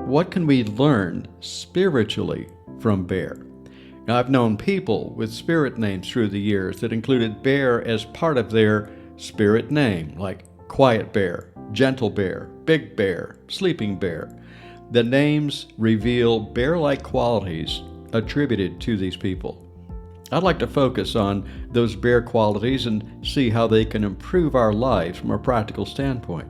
what can we learn spiritually from bear? Now, I've known people with spirit names through the years that included bear as part of their spirit name, like Quiet Bear, Gentle Bear, Big Bear, Sleeping Bear. The names reveal bear-like qualities attributed to these people. I'd like to focus on those bear qualities and see how they can improve our lives from a practical standpoint.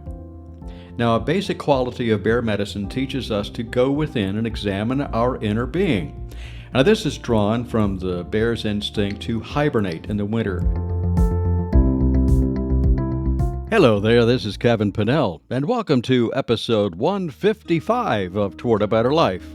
Now, a basic quality of bear medicine teaches us to go within and examine our inner being. Now, this is drawn from the bear's instinct to hibernate in the winter. Hello there, this is Kevin Pennell, and welcome to episode 155 of Toward a Better Life.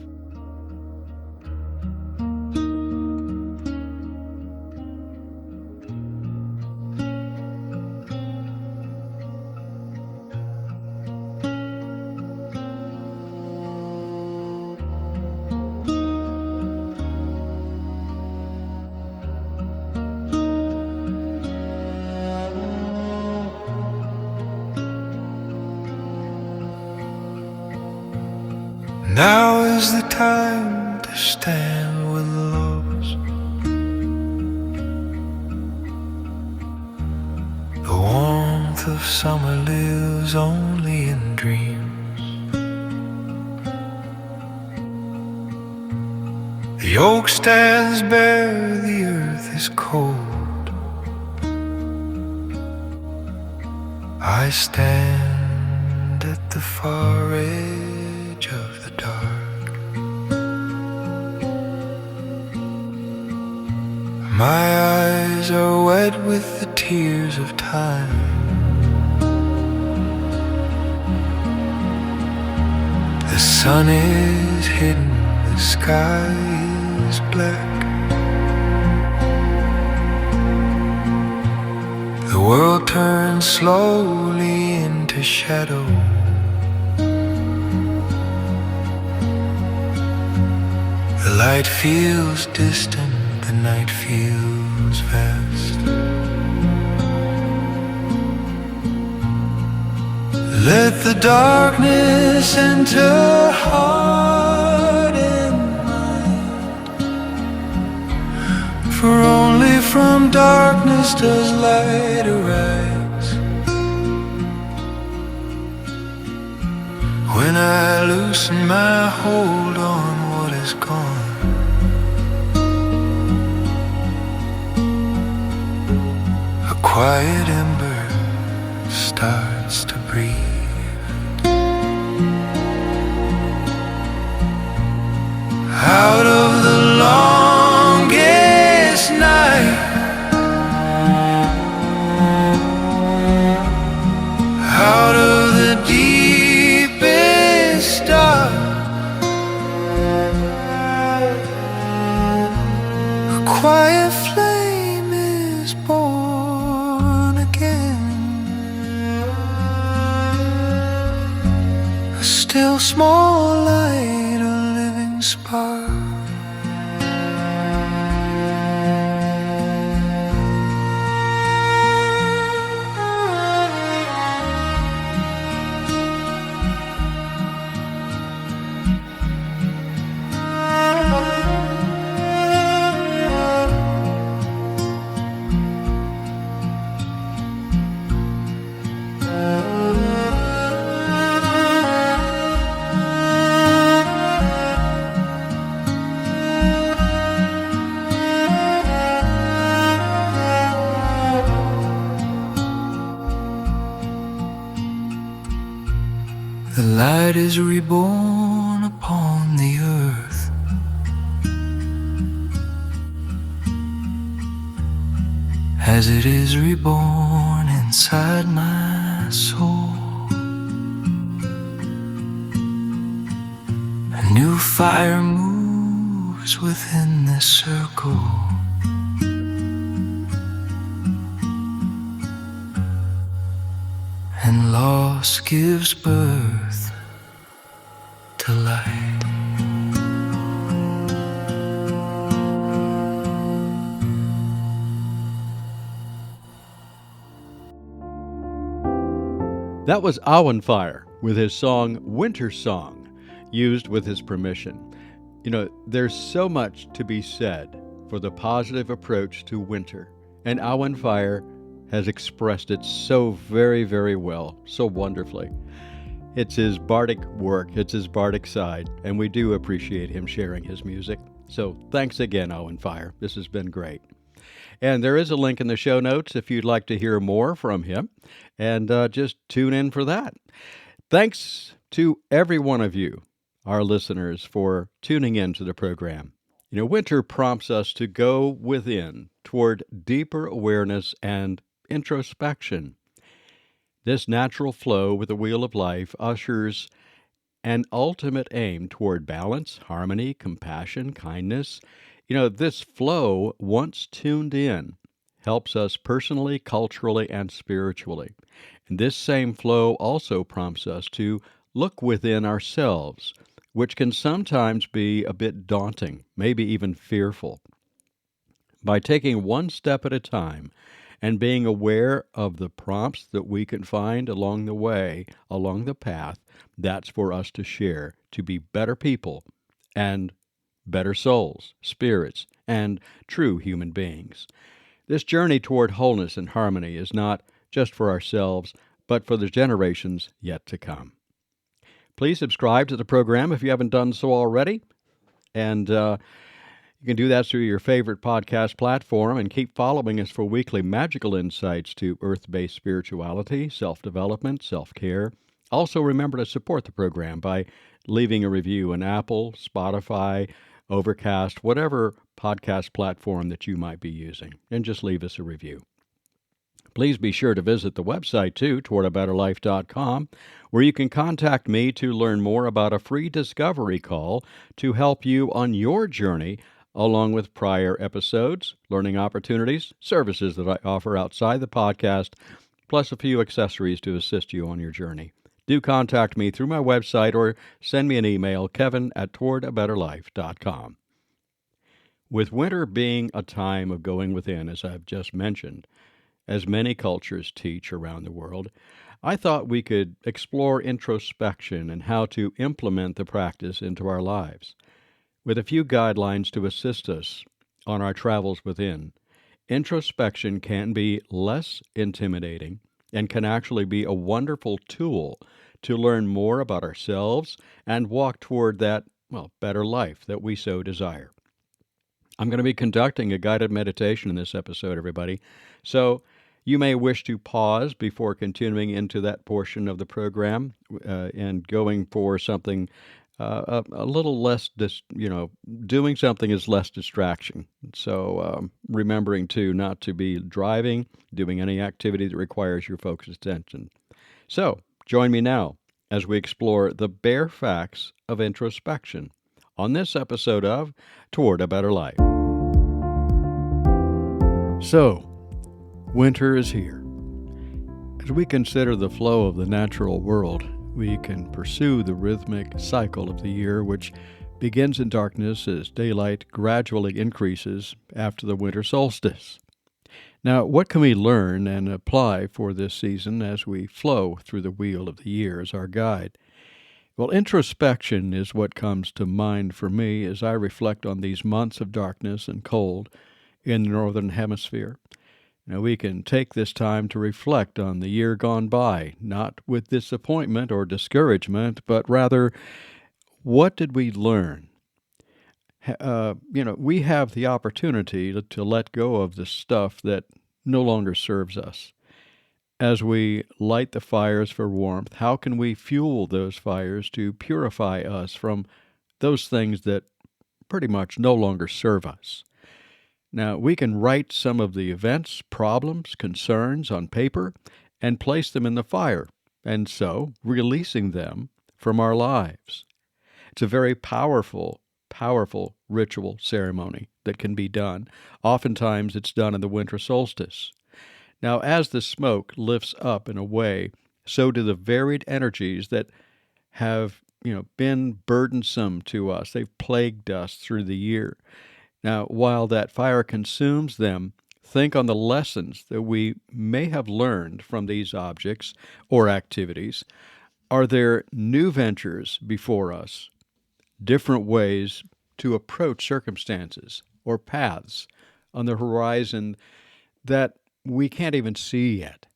Now is the time to stand with the lost. The warmth of summer lives only in dreams. The oak stands bare, the earth is cold. I stand at the far edge of the dark. My eyes are wet with the tears of time. The sun is hidden, the sky is black. The world turns slowly into shadow. The light feels distant, the night feels vast. Let the darkness enter heart and mind, for only from darkness does light arise. When I loosen my hold on what is gone, a quiet ember starts to breathe. Out of the longest night, out of the deepest dark, a quiet flame is born again. A still small light, a living spark. The light is reborn upon the earth. As it is reborn inside my soul. A new fire moves within this circle. And loss gives birth to light. That was Awenfire with his song Winter Song. used with his permission. There's so much to be said for the positive approach to winter, and Awenfire has expressed it so very, very well, so wonderfully. It's his bardic work, it's his bardic side, and we do appreciate him sharing his music. So thanks again, Awenfire. This has been great. And there is a link in the show notes if you'd like to hear more from him, and just tune in for that. Thanks to every one of you, our listeners, for tuning in to the program. Winter prompts us to go within toward deeper awareness and introspection. This natural flow with the wheel of life ushers an ultimate aim toward balance, harmony, compassion, kindness. This flow, once tuned in, helps us personally, culturally, and spiritually. And this same flow also prompts us to look within ourselves, which can sometimes be a bit daunting, maybe even fearful. By taking one step at a time and being aware of the prompts that we can find along the way, along the path, that's for us to share, to be better people and better souls, spirits, and true human beings. This journey toward wholeness and harmony is not just for ourselves, but for the generations yet to come. Please subscribe to the program if you haven't done so already, and you can do that through your favorite podcast platform, and keep following us for weekly magical insights to earth-based spirituality, self-development, self-care. Also, remember to support the program by leaving a review on Apple, Spotify, Overcast, whatever podcast platform that you might be using, and just leave us a review. Please be sure to visit the website, too, towardabetterlife.com, where you can contact me to learn more about a free discovery call to help you on your journey, along with prior episodes, learning opportunities, services that I offer outside the podcast, plus a few accessories to assist you on your journey. Do contact me through my website or send me an email, kevin@towardabetterlife.com. With winter being a time of going within, as I've just mentioned, as many cultures teach around the world, I thought we could explore introspection and how to implement the practice into our lives. With a few guidelines to assist us on our travels within, introspection can be less intimidating and can actually be a wonderful tool to learn more about ourselves and walk toward that, better life that we so desire. I'm going to be conducting a guided meditation in this episode, everybody, so you may wish to pause before continuing into that portion of the program and going for something a little less, doing something is less distraction. So remembering, too, not to be driving, doing any activity that requires your focused attention. So join me now as we explore the bare facts of introspection on this episode of Toward a Better Life. So, winter is here. As we consider the flow of the natural world, we can pursue the rhythmic cycle of the year, which begins in darkness as daylight gradually increases after the winter solstice. Now, what can we learn and apply for this season as we flow through the wheel of the year as our guide? Well, introspection is what comes to mind for me as I reflect on these months of darkness and cold in the Northern Hemisphere. Now, we can take this time to reflect on the year gone by, not with disappointment or discouragement, but rather, what did we learn? We have the opportunity to let go of the stuff that no longer serves us. As we light the fires for warmth, how can we fuel those fires to purify us from those things that pretty much no longer serve us? Now, we can write some of the events, problems, concerns on paper and place them in the fire, and so releasing them from our lives. It's a very powerful ritual ceremony that can be done. Oftentimes it's done in the winter solstice. Now, as the smoke lifts up and away, so do the varied energies that have, been burdensome to us. They've plagued us through the year. Now, while that fire consumes them, think on the lessons that we may have learned from these objects or activities. Are there new ventures before us different ways to approach circumstances or paths on the horizon that we can't even see yet.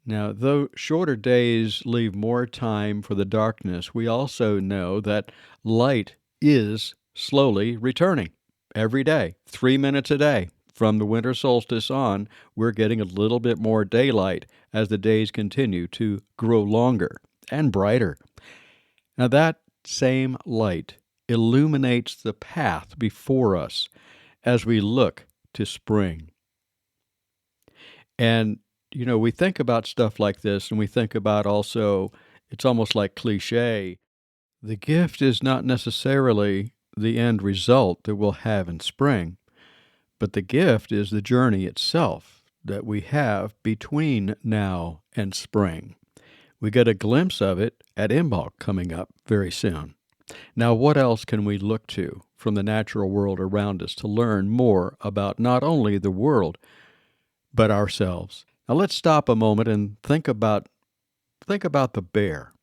Now, though shorter days leave more time for the darkness, we also know that light is slowly returning every day, 3 minutes a day. From the winter solstice on, we're getting a little bit more daylight as the days continue to grow longer and brighter. Now, that same light illuminates the path before us as we look to spring. And, we think about stuff like this, and we think about also, it's almost like cliche. The gift is not necessarily the end result that we'll have in spring, but the gift is the journey itself that we have between now and spring. We get a glimpse of it at Imbolc coming up very soon. Now, what else can we look to from the natural world around us to learn more about not only the world, but ourselves? Now, let's stop a moment and think about the bear.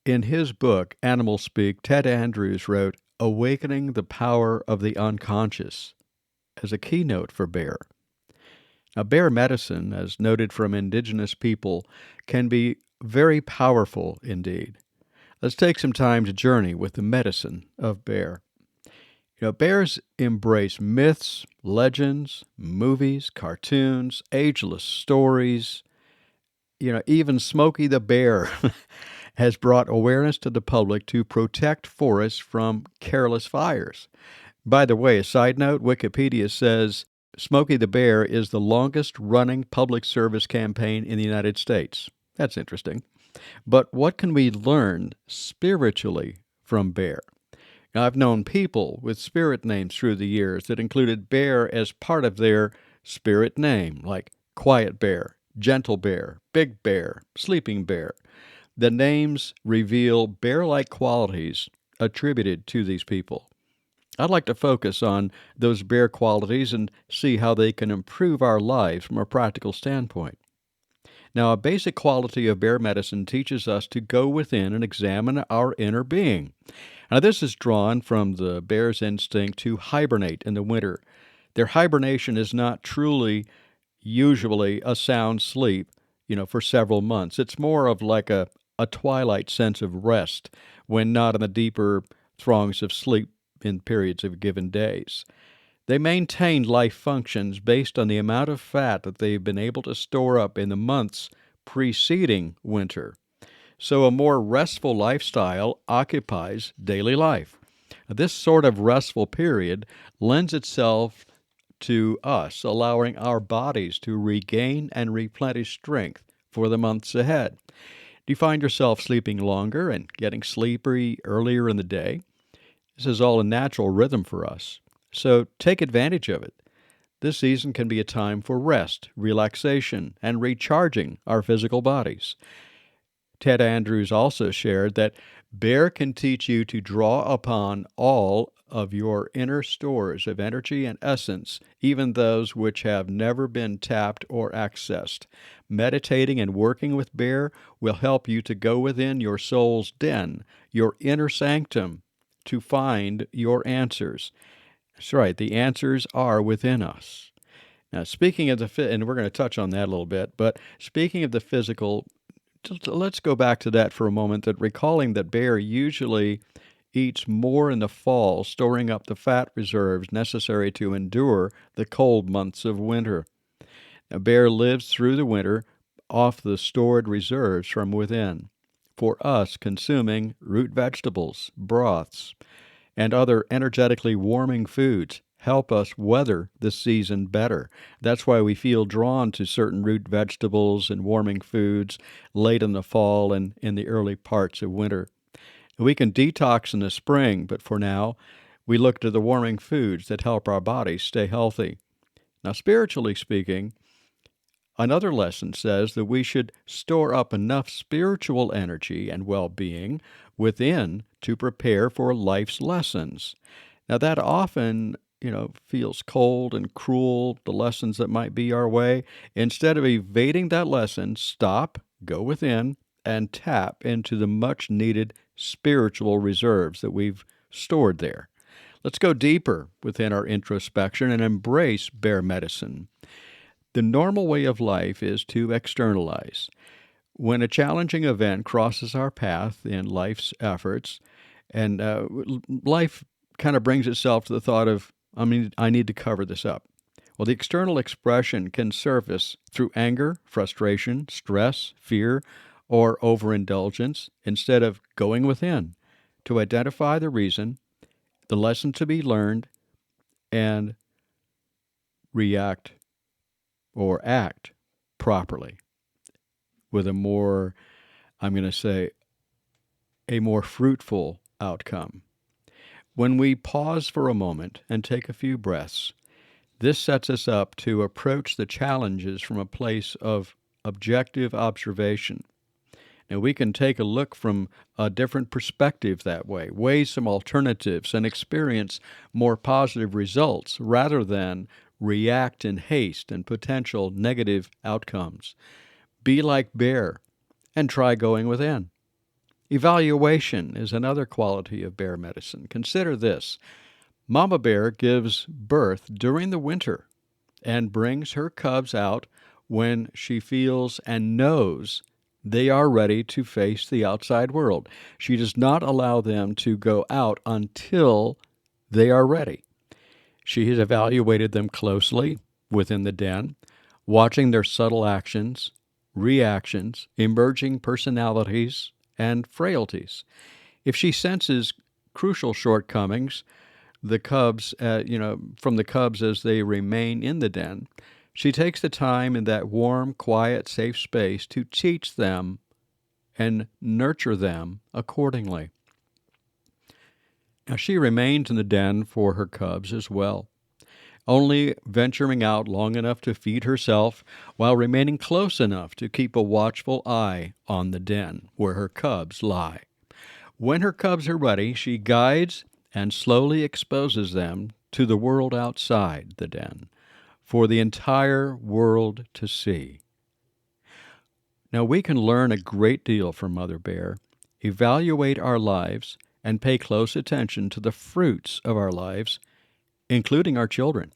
In his book, Animal Speak, Ted Andrews wrote, "Awakening the Power of the Unconscious," as a keynote for bear. Now, bear medicine, as noted from indigenous people, can be very powerful indeed. Let's take some time to journey with the medicine of bear. Bears embrace myths, legends, movies, cartoons, ageless stories. Even Smokey the Bear has brought awareness to the public to protect forests from careless fires. By the way, a side note, Wikipedia says Smokey the Bear is the longest-running public service campaign in the United States. That's interesting. But what can we learn spiritually from bear? Now, I've known people with spirit names through the years that included bear as part of their spirit name, like Quiet Bear, Gentle Bear, Big Bear, Sleeping Bear. The names reveal bear-like qualities attributed to these people. I'd like to focus on those bear qualities and see how they can improve our lives from a practical standpoint. Now, a basic quality of bear medicine teaches us to go within and examine our inner being. Now, this is drawn from the bear's instinct to hibernate in the winter. Their hibernation is not truly, usually, a sound sleep, for several months. It's more of like a twilight sense of rest when not in the deeper throngs of sleep in periods of given days. They maintain life functions based on the amount of fat that they've been able to store up in the months preceding winter. So a more restful lifestyle occupies daily life. This sort of restful period lends itself to us, allowing our bodies to regain and replenish strength for the months ahead. Do you find yourself sleeping longer and getting sleepy earlier in the day? This is all a natural rhythm for us, so take advantage of it. This season can be a time for rest, relaxation, and recharging our physical bodies. Ted Andrews also shared that bear can teach you to draw upon all of your inner stores of energy and essence, even those which have never been tapped or accessed. Meditating and working with bear will help you to go within your soul's den, your inner sanctum, to find your answers. That's right, the answers are within us. Now, speaking of and we're going to touch on that a little bit, but speaking of the physical, let's go back to that for a moment, that recalling that bear usually eats more in the fall, storing up the fat reserves necessary to endure the cold months of winter. Now, bear lives through the winter off the stored reserves from within. For us, consuming root vegetables, broths, and other energetically warming foods help us weather the season better. That's why we feel drawn to certain root vegetables and warming foods late in the fall and in the early parts of winter. We can detox in the spring, but for now, we look to the warming foods that help our bodies stay healthy. Now, spiritually speaking, another lesson says that we should store up enough spiritual energy and well-being within to prepare for life's lessons. Now, that often feels cold and cruel, the lessons that might be our way. Instead of evading that lesson, stop, go within, and tap into the much-needed spiritual reserves that we've stored there. Let's go deeper within our introspection and embrace bear medicine. The normal way of life is to externalize. When a challenging event crosses our path in life's efforts, and life kind of brings itself to the thought of, I need to cover this up. Well, the external expression can surface through anger, frustration, stress, fear, or overindulgence instead of going within to identify the reason, the lesson to be learned, and react or act properly with a more, I'm going to say, a more fruitful outcome. When we pause for a moment and take a few breaths, this sets us up to approach the challenges from a place of objective observation. Now, we can take a look from a different perspective that way, weigh some alternatives, and experience more positive results rather than react in haste and potential negative outcomes. Be like bear and try going within. Evaluation is another quality of bear medicine. Consider this. Mama bear gives birth during the winter and brings her cubs out when she feels and knows they are ready to face the outside world. She does not allow them to go out until they are ready. She has evaluated them closely within the den, watching their subtle actions, reactions, emerging personalities, and frailties. If she senses crucial shortcomings, the cubs, from the cubs as they remain in the den, she takes the time in that warm, quiet, safe space to teach them and nurture them accordingly. Now, she remains in the den for her cubs as well, only venturing out long enough to feed herself while remaining close enough to keep a watchful eye on the den where her cubs lie. When her cubs are ready, she guides and slowly exposes them to the world outside the den, for the entire world to see. Now, we can learn a great deal from Mother Bear, evaluate our lives, and pay close attention to the fruits of our lives, including our children.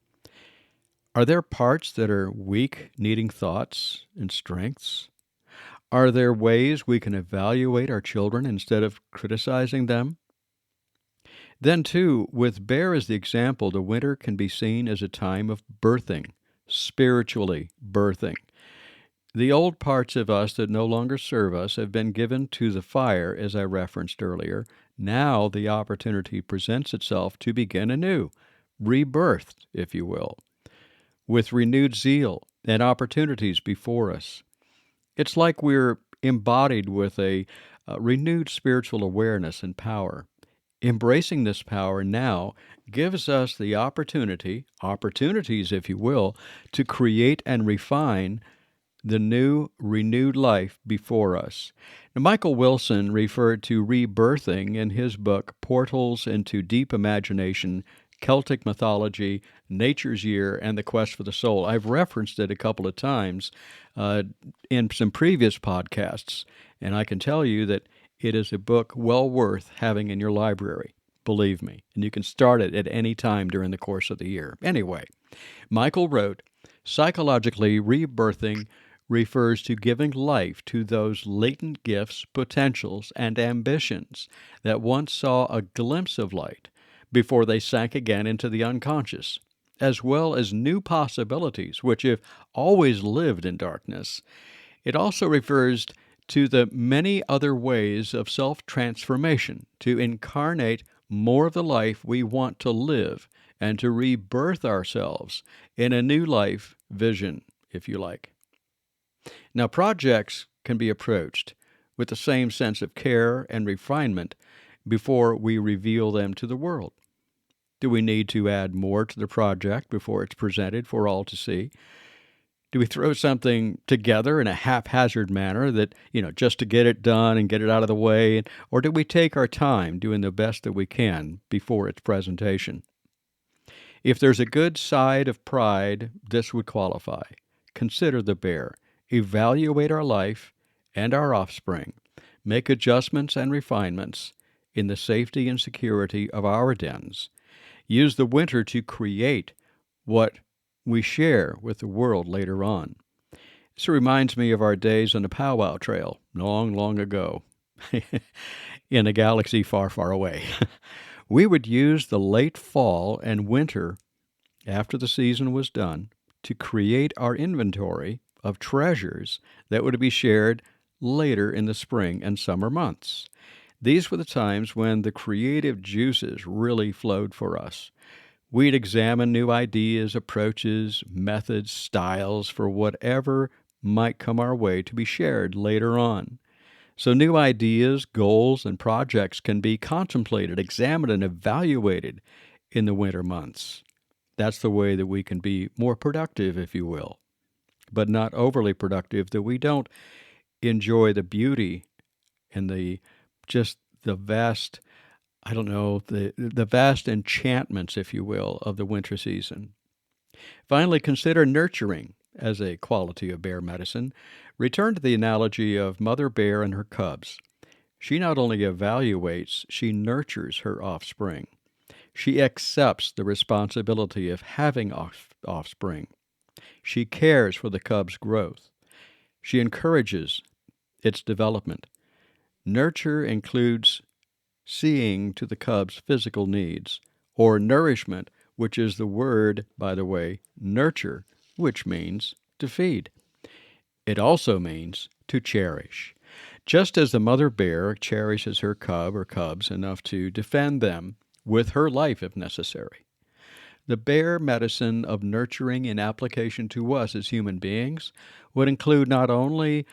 Are there parts that are weak, needing thoughts and strengths? Are there ways we can evaluate our children instead of criticizing them? Then, too, with Bear as the example, the winter can be seen as a time of birthing, spiritually birthing. The old parts of us that no longer serve us have been given to the fire, as I referenced earlier. Now the opportunity presents itself to begin anew, rebirthed, if you will, with renewed zeal and opportunities before us. It's like we're embodied with a renewed spiritual awareness and power. Embracing this power now gives us the opportunities, if you will, to create and refine the new, renewed life before us. Now, Michael Wilson referred to rebirthing in his book, Portals into Deep Imagination, Celtic Mythology, Nature's Year, and the Quest for the Soul. I've referenced it a couple of times in some previous podcasts, and I can tell you that it is a book well worth having in your library, believe me, and you can start it at any time during the course of the year. Anyway, Michael wrote, psychologically, rebirthing refers to giving life to those latent gifts, potentials, and ambitions that once saw a glimpse of light before they sank again into the unconscious, as well as new possibilities which have always lived in darkness. It also refers to the many other ways of self-transformation, to incarnate more of the life we want to live and to rebirth ourselves in a new life vision, if you like. Now, projects can be approached with the same sense of care and refinement before we reveal them to the world. Do we need to add more to the project before it's presented for all to see? Do we throw something together in a haphazard manner that, just to get it done and get it out of the way? Or do we take our time doing the best that we can before its presentation? If there's a good side of pride, this would qualify. Consider the bear. Evaluate our life and our offspring make adjustments and refinements in the safety and security of our dens, use the winter to create what we share with the world later on. This reminds me of our days on the powwow trail long, long ago in a galaxy far, far away. We would use the late fall and winter after the season was done to create our inventory of treasures that would be shared later in the spring and summer months. These were the times when the creative juices really flowed for us. We'd examine new ideas, approaches, methods, styles for whatever might come our way to be shared later on. So new ideas, goals, and projects can be contemplated, examined, and evaluated in the winter months. That's the way that we can be more productive, if you will, but not overly productive, that we don't enjoy the beauty and the vast, the vast enchantments, if you will, of the winter season. Finally, consider nurturing as a quality of bear medicine. Return to the analogy of Mother Bear and her cubs. She not only evaluates, she nurtures her offspring. She accepts the responsibility of having offspring. She cares for the cub's growth. She encourages its development. Nurture includes seeing to the cub's physical needs, or nourishment, which is the word, by the way, nurture, which means to feed. It also means to cherish. Just as the mother bear cherishes her cub or cubs enough to defend them with her life if necessary, the bear medicine of nurturing in application to us as human beings would include not only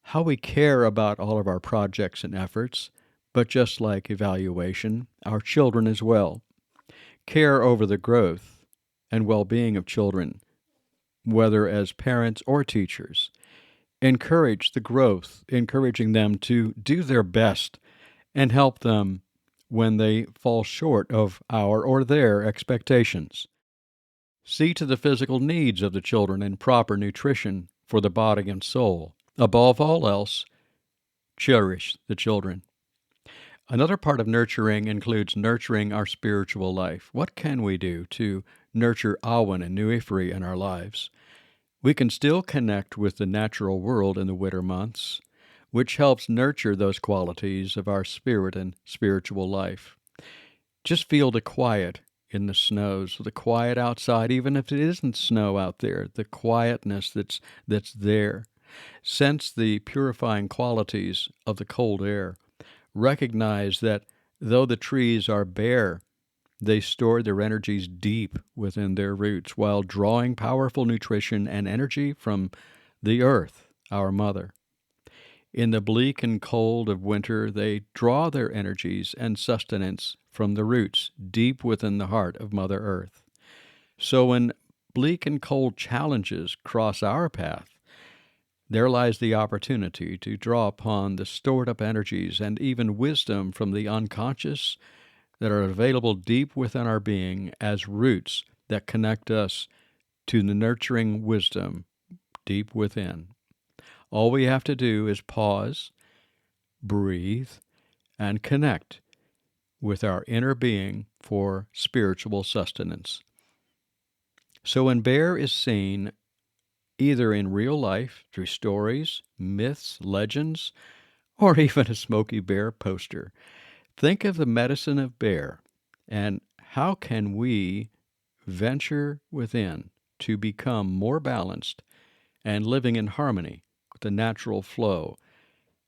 how we care about all of our projects and efforts, but just like evaluation, our children as well. Care over the growth and well-being of children, whether as parents or teachers. Encourage the growth, encouraging them to do their best and help them when they fall short of our or their expectations. See to the physical needs of the children and proper nutrition for the body and soul. Above all else, cherish the children. Another part of nurturing includes nurturing our spiritual life. What can we do to nurture Awen and Nuifri in our lives? We can still connect with the natural world in the winter months, which helps nurture those qualities of our spirit and spiritual life. Just feel the quiet in the snows, the quiet outside, even if it isn't snow out there, the quietness that's there. Sense the purifying qualities of the cold air. Recognize that though the trees are bare, they store their energies deep within their roots while drawing powerful nutrition and energy from the earth, our mother. In the bleak and cold of winter, they draw their energies and sustenance from the roots deep within the heart of Mother Earth. So when bleak and cold challenges cross our path, there lies the opportunity to draw upon the stored-up energies and even wisdom from the unconscious that are available deep within our being as roots that connect us to the nurturing wisdom deep within. All we have to do is pause, breathe, and connect with our inner being for spiritual sustenance. So when bear is seen either in real life, through stories, myths, legends, or even a Smokey Bear poster, think of the medicine of bear and how can we venture within to become more balanced and living in harmony with the natural flow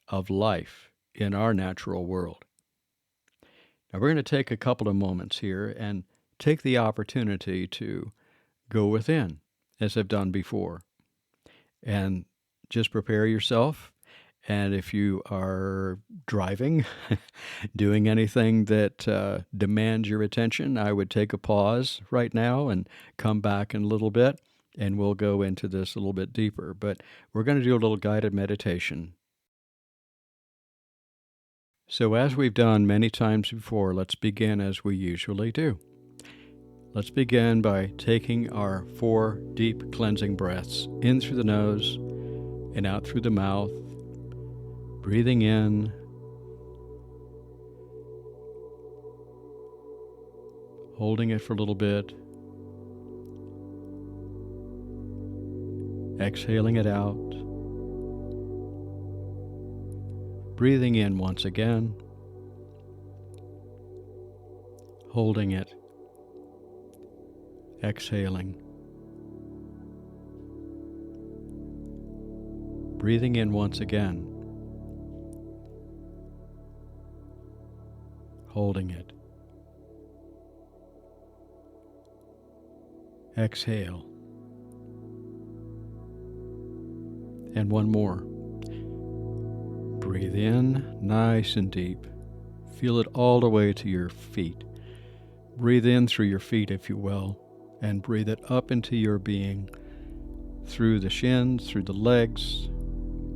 of life in our natural world. Now we're going to take a couple of moments here and take the opportunity to go within, as I've done before. And just prepare yourself. And if you are driving, doing anything that demands your attention, I would take a pause right now and come back in a little bit, and we'll go into this a little bit deeper. But we're going to do a little guided meditation. So as we've done many times before, let's begin as we usually do. Let's begin by taking our 4 deep cleansing breaths in through the nose and out through the mouth, Breathing in, holding it for a little bit, exhaling it out, breathing in once again, holding it, exhaling, breathing in once again, holding it, exhale, and one more. Breathe in nice and deep. Feel it all the way to your feet. Breathe in through your feet, if you will, and breathe it up into your being, through the shins, through the legs,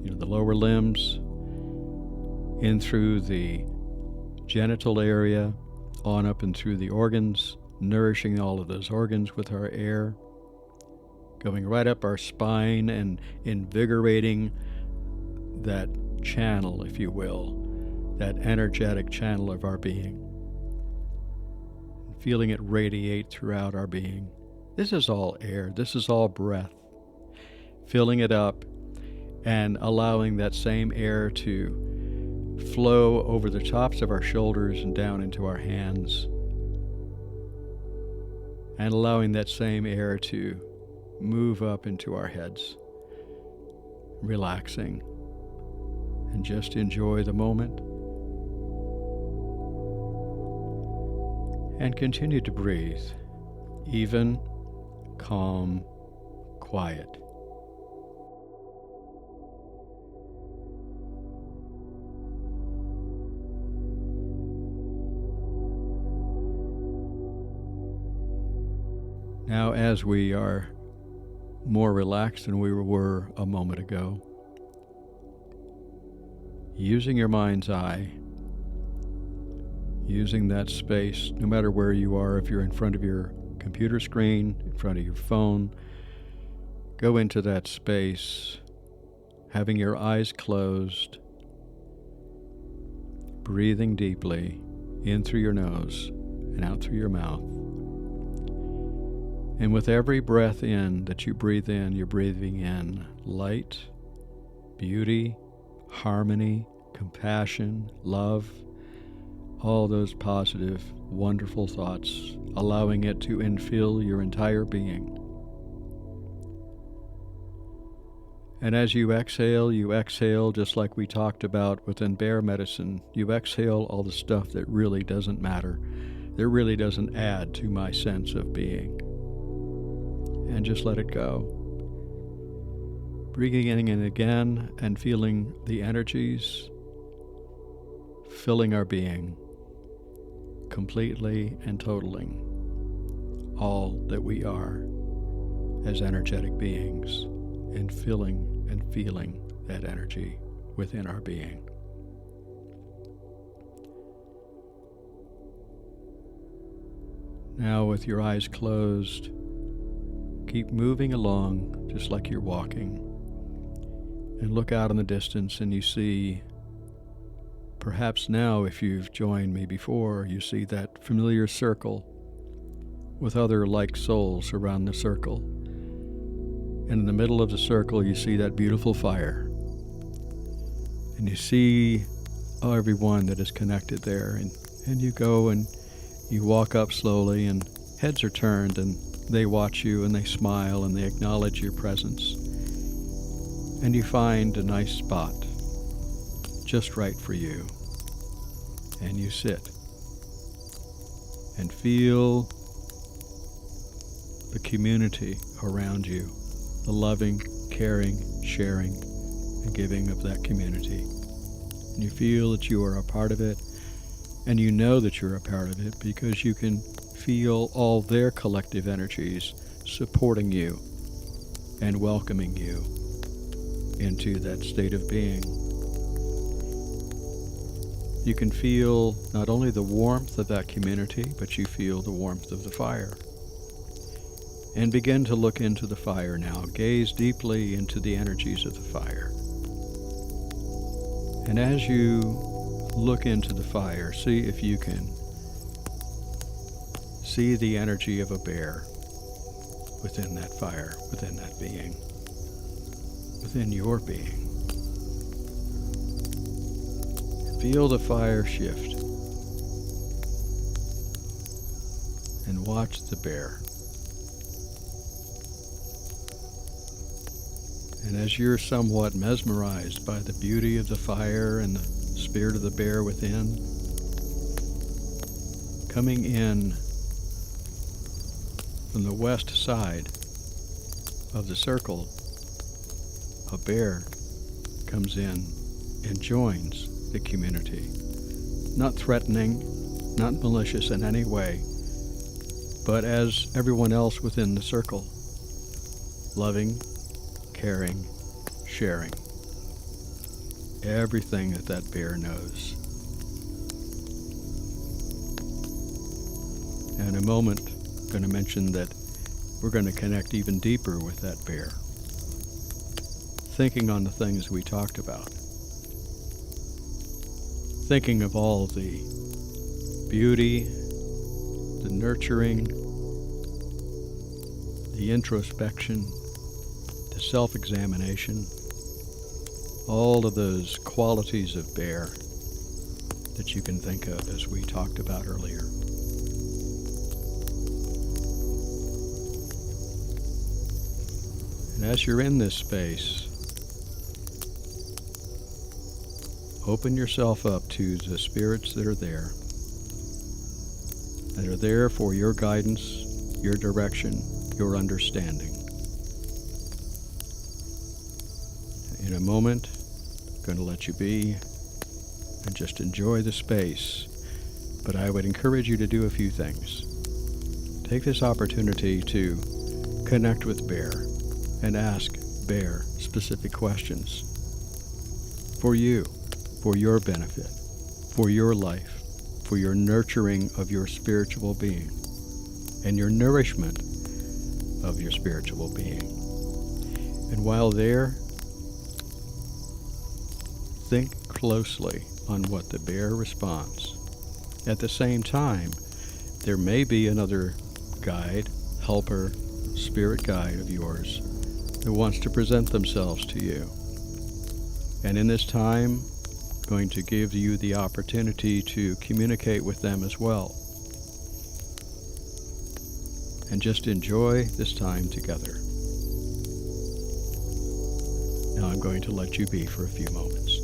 the lower limbs, in through the genital area, on up and through the organs, nourishing all of those organs with our air, going right up our spine and invigorating that channel, if you will, that energetic channel of our being. Feeling it radiate throughout our being. This is all air. This is all breath. Filling it up and allowing that same air to flow over the tops of our shoulders and down into our hands. And allowing that same air to move up into our heads. Relaxing. And just enjoy the moment. And continue to breathe, even, calm, quiet. Now, as we are more relaxed than we were a moment ago, using your mind's eye, using that space, no matter where you are, if you're in front of your computer screen, in front of your phone, go into that space, having your eyes closed, breathing deeply in through your nose and out through your mouth. And with every breath in that you breathe in, you're breathing in light, beauty, harmony, compassion, love, all those positive, wonderful thoughts, allowing it to infill your entire being. And as you exhale just like we talked about within bear medicine. You exhale all the stuff that really doesn't matter, that really doesn't add to my sense of being. And just let it go. Breathing in again and feeling the energies filling our being completely and totaling all that we are as energetic beings, and filling and feeling that energy within our being. Now, with your eyes closed, keep moving along just like you're walking, and look out in the distance and you see, perhaps now if you've joined me before, you see that familiar circle with other like souls around the circle. And in the middle of the circle you see that beautiful fire. And you see everyone that is connected there. And you go and you walk up slowly, and heads are turned, and they watch you and they smile and they acknowledge your presence. And you find a nice spot just right for you. And you sit and feel the community around you, the loving, caring, sharing, and giving of that community. And you feel that you are a part of it, and you know that you're a part of it because you can feel all their collective energies supporting you and welcoming you into that state of being. You can feel not only the warmth of that community, but you feel the warmth of the fire. And begin to look into the fire now. Gaze deeply into the energies of the fire. And as you look into the fire, see if you can see the energy of a bear within that fire, within that being, within your being. Feel the fire shift and watch the bear. And as you're somewhat mesmerized by the beauty of the fire and the spirit of the bear within, coming in from the west side of the circle, a bear comes in and joins the community. Not threatening, not malicious in any way, but as everyone else within the circle, loving, caring, sharing everything that that bear knows. And in a moment, I'm going to mention that we're going to connect even deeper with that bear, thinking on the things we talked about, thinking of all the beauty, the nurturing, the introspection, the self-examination, all of those qualities of bear that you can think of as we talked about earlier. And as you're in this space, open yourself up to the spirits that are there for your guidance, your direction, your understanding. In a moment, I'm going to let you be and just enjoy the space, but I would encourage you to do a few things. Take this opportunity to connect with Bear and ask Bear specific questions for you, for your benefit, for your life, for your nurturing of your spiritual being and your nourishment of your spiritual being. And while there, think closely on what the bear responds. At the same time, there may be another guide, helper, spirit guide of yours who wants to present themselves to you. And in this time, going to give you the opportunity to communicate with them as well. And just enjoy this time together. Now I'm going to let you be for a few moments.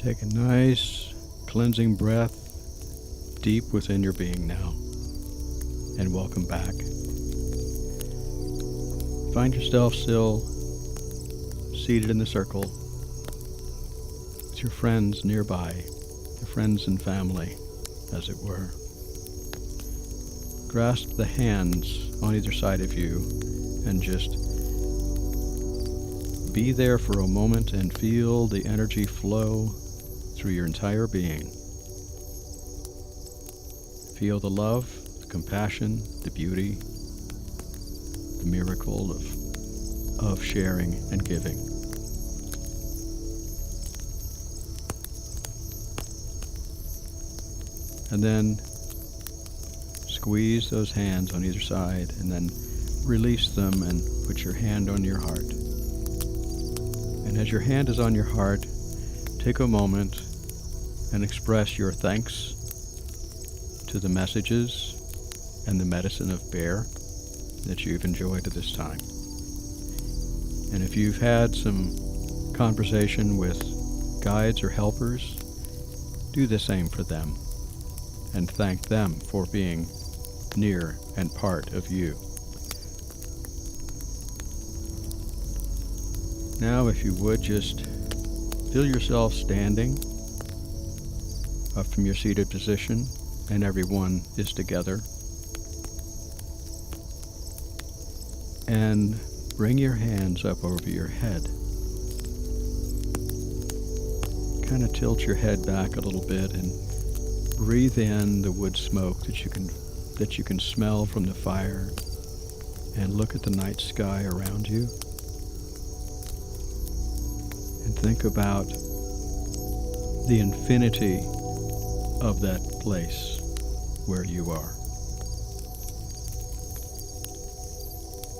Take a nice cleansing breath deep within your being now, and welcome back. Find yourself still seated in the circle with your friends nearby, your friends and family, as it were. Grasp the hands on either side of you and just be there for a moment and feel the energy flow through your entire being. Feel the love, the compassion, the beauty, the miracle of sharing and giving. And then squeeze those hands on either side and then release them and put your hand on your heart. And as your hand is on your heart, take a moment and express your thanks to the messages and the medicine of Bear that you've enjoyed at this time. And if you've had some conversation with guides or helpers, do the same for them and thank them for being near and part of you. Now, if you would, just feel yourself standing up from your seated position, and everyone is together. And bring your hands up over your head. Kind of tilt your head back a little bit and breathe in the wood smoke that you can smell from the fire, and look at the night sky around you. And think about the infinity of that place where you are.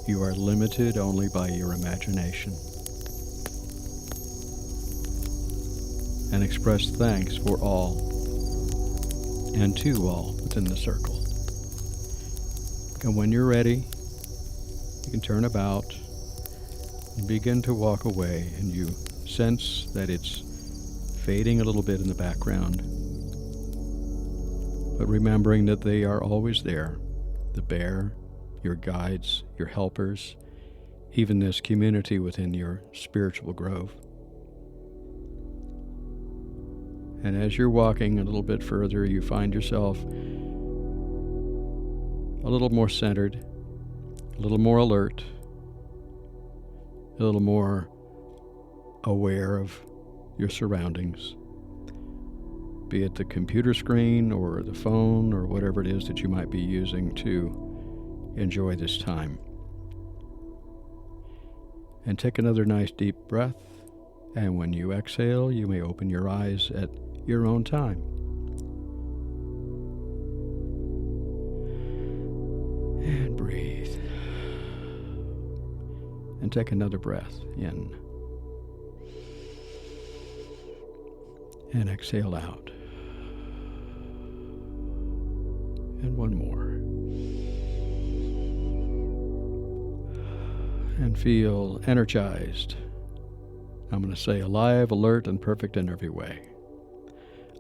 You are limited only by your imagination. And express thanks for all and to all within the circle. And when you're ready, you can turn about and begin to walk away, and you sense that it's fading a little bit in the background, but remembering that they are always there, the bear, your guides, your helpers, even this community within your spiritual grove. And as you're walking a little bit further, you find yourself a little more centered, a little more alert, a little more aware of your surroundings, be it the computer screen or the phone or whatever it is that you might be using to enjoy this time. And take another nice deep breath, and when you exhale, you may open your eyes at your own time. And breathe. And take another breath in. And exhale out. And one more. And feel energized. I'm going to say alive, alert, and perfect in every way.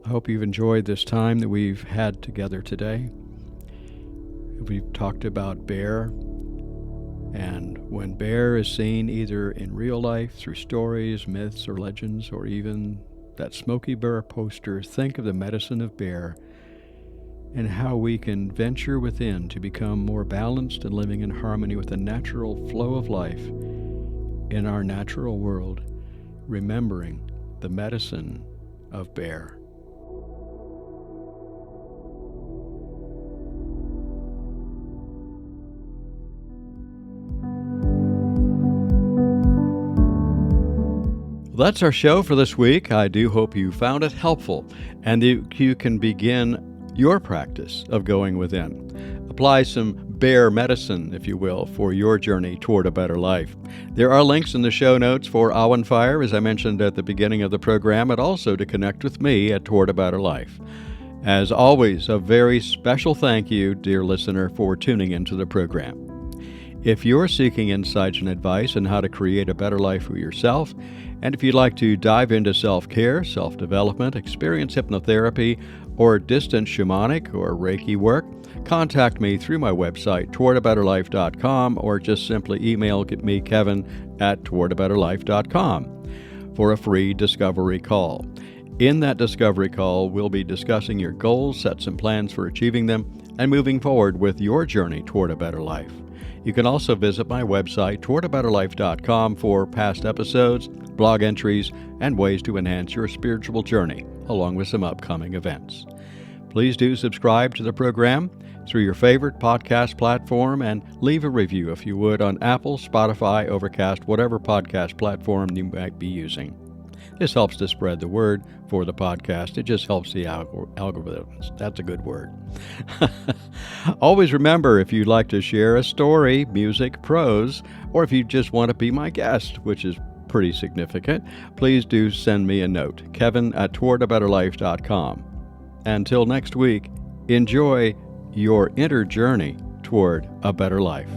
I hope you've enjoyed this time that we've had together today. We've talked about Bear, and when Bear is seen either in real life, through stories, myths, or legends, or even that Smoky Bear poster, think of the medicine of Bear and how we can venture within to become more balanced and living in harmony with the natural flow of life in our natural world, remembering the medicine of Bear. Well, that's our show for this week. I do hope you found it helpful and that you can begin your practice of going within. Apply some Bear medicine, if you will, for your journey toward a better life. There are links in the show notes for Awenfire, as I mentioned at the beginning of the program, and also to connect with me at Toward a Better Life. As always, a very special thank you, dear listener, for tuning into the program. If you're seeking insights and advice on how to create a better life for yourself And if you'd like to dive into self-care, self-development, experience hypnotherapy, or distant shamanic or Reiki work, contact me through my website, towardaBetterLife.com, or just simply email me, kevin@towardaBetterLife.com, for a free discovery call. In that discovery call, we'll be discussing your goals, sets and plans for achieving them, and moving forward with your journey toward a better life. You can also visit my website, towardaBetterLife.com, for past episodes, blog entries, and ways to enhance your spiritual journey, along with some upcoming events. Please do subscribe to the program through your favorite podcast platform and leave a review if you would on Apple, Spotify, Overcast, whatever podcast platform you might be using. This helps to spread the word for the podcast. It just helps the algorithms. That's a good word. Always remember, if you'd like to share a story, music, prose, or if you just want to be my guest, which is pretty significant, please do send me a note, kevin@towardaBetterLife.com. Until next week, enjoy your inner journey toward a better life.